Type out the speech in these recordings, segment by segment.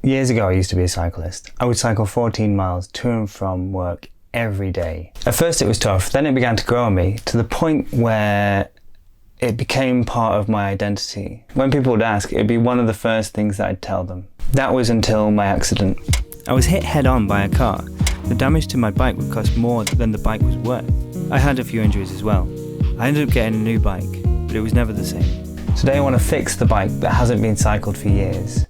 Years ago I used to be a cyclist. I would cycle 14 miles to and from work every day. At first it was tough, then it began to grow on me to the point where it became part of my identity. When people would ask, it'd be one of the first things that I'd tell them. That was until my accident. I was hit head on by a car. The damage to my bike would cost more than the bike was worth. I had a few injuries as well. I ended up getting a new bike, but it was never the same. Today I want to fix the bike that hasn't been cycled for years,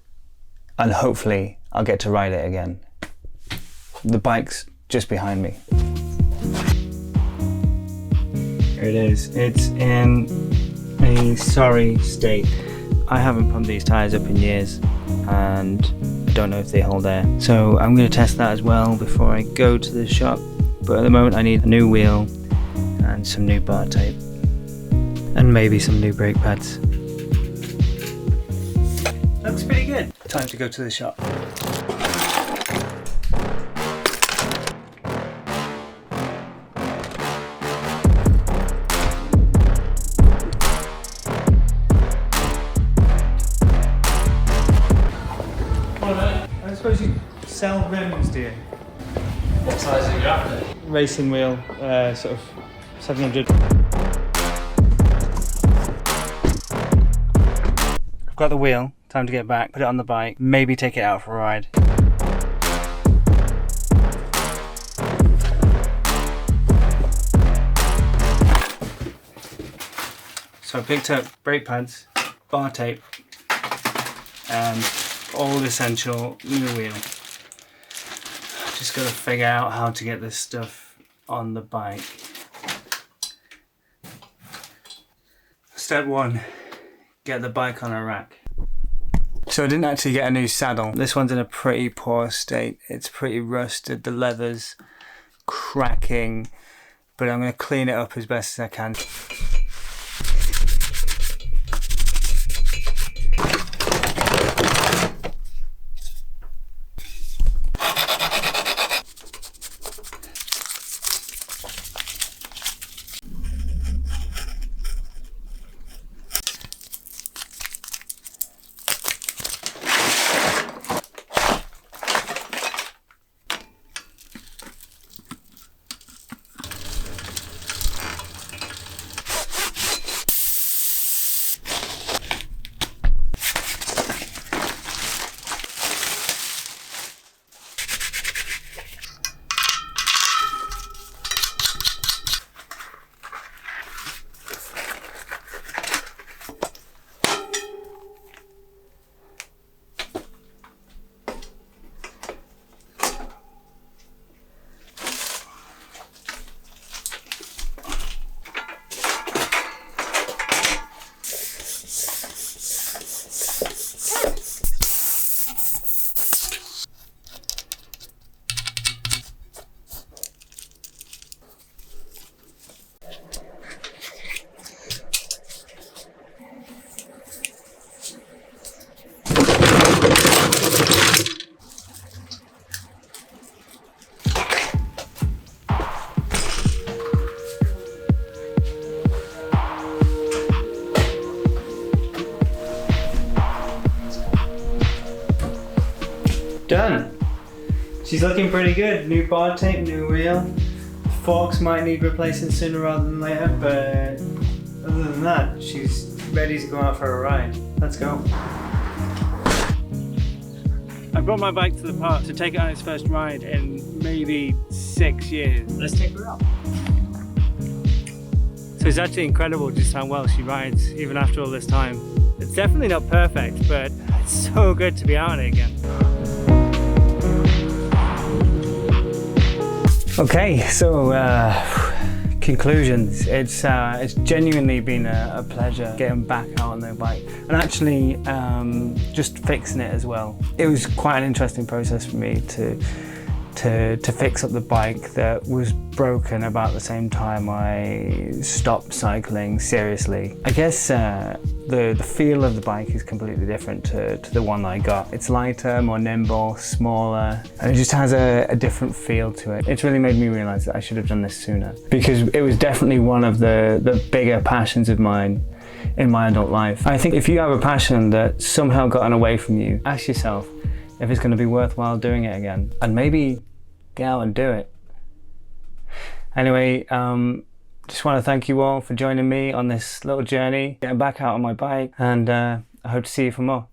and hopefully I'll get to ride it again. The bike's just behind me. Here it is. It's in a sorry state. I haven't pumped these tyres up in years and I don't know if they hold air. So I'm going to test that as well before I go to the shop. But at the moment I need a new wheel and some new bar tape and maybe some new brake pads. Looks pretty good. Time to go to the shop. I suppose you sell rims, do you? What size are you after? Racing wheel, sort of 700. I've got the wheel, time to get back, put it on the bike, maybe take it out for a ride. So I picked up brake pads, bar tape, and all essential new wheel. Just got to figure out how to get this stuff on the bike. Step one, get the bike on a rack. So I didn't actually get a new saddle. This one's in a pretty poor state. It's pretty rusted, the leather's cracking, but I'm going to clean it up as best as I can. Done. She's looking pretty good. New bar tape, new wheel. Forks might need replacing sooner rather than later, but other than that, she's ready to go out for a ride. Let's go. I brought my bike to the park to take it on its first ride in maybe 6 years. Let's take her out. So it's actually incredible just how well she rides even after all this time. It's definitely not perfect, but it's so good to be out on it again. Okay, so conclusions. It's genuinely been a pleasure getting back out on the bike and actually just fixing it as well. It was quite an interesting process for me to fix up the bike that was broken about the same time I stopped cycling seriously. I guess the feel of the bike is completely different to the one I got. It's lighter, more nimble, smaller, and it just has a different feel to it. It's really made me realise that I should have done this sooner, because it was definitely one of the bigger passions of mine in my adult life. I think if you have a passion that's somehow gotten away from you, ask yourself, if it's going to be worthwhile doing it again, and maybe get out and do it. Anyway, just want to thank you all for joining me on this little journey, getting back out on my bike, and I hope to see you for more.